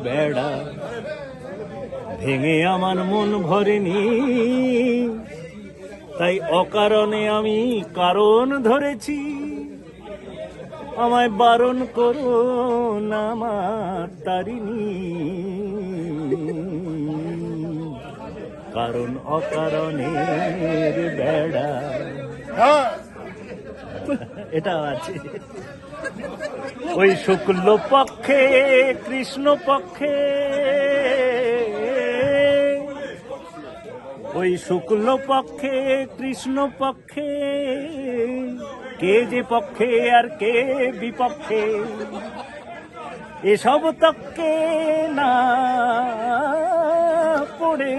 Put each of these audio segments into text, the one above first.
বেড়া ভেঙে আমার মন ভরেনি, তাই অকারণে আমি কারণ ধরেছি। আমায় বারণ করো না আমার তারিণী, কারণ অকারণের বেড়া। এটা আছে ওই শুক্ল পক্ষে কৃষ্ণ পক্ষে, ওই শুক্ল পক্ষে কৃষ্ণ পক্ষে, কে যে পক্ষে আর কে বিপক্ষে এসব তককে না পড়ে,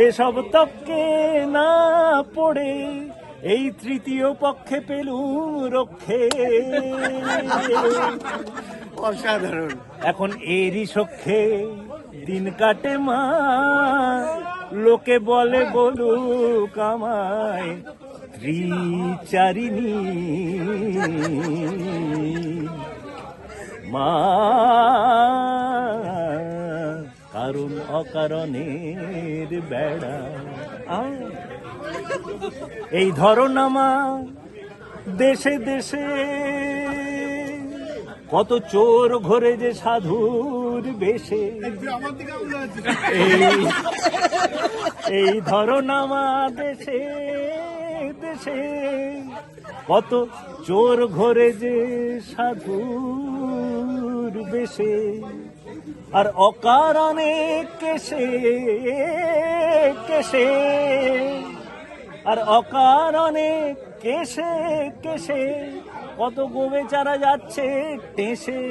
এসব তককে না পড়ে এই তৃতীয় পক্ষে পেলুম রক্ষে। অসাধারণ। এখন এরই সখ্যে দিন কাটে মা, লোকে বলে বলুক আমায় ত্রিচারিণী মা, কারণ অকারণের বেড়া। এই ধরো না মা, দেশে দেশে কত চোর ঘরে যে সাধুর বেশে, এই ধরো না মা, দেশে দেশে কত চোর ঘরে যে সাধুর বেশে, আর অকারণে কেসে কেসে, আর অকারণে কেসে কেসে কত গোবে চারা যাচ্ছে টেসে।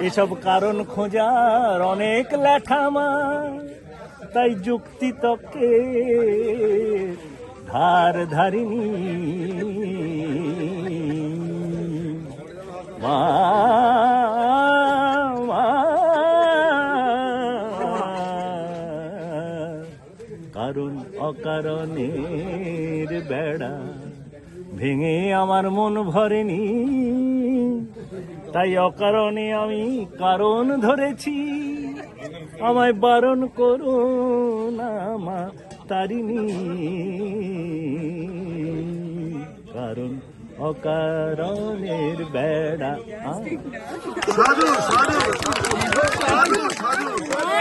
এসব কারণ খোঁজার অনেক লেঠামা, তাই যুক্তি তকে ধার ধারিনি মা, কারণ অকারণের বেড়া ভেঙে আমার মন ভরেনি, তাই অকারণে আমি কারণ ধরেছি। আমায় বারণ করো না মা তারিণী, কারণ অকারণের বেড়া।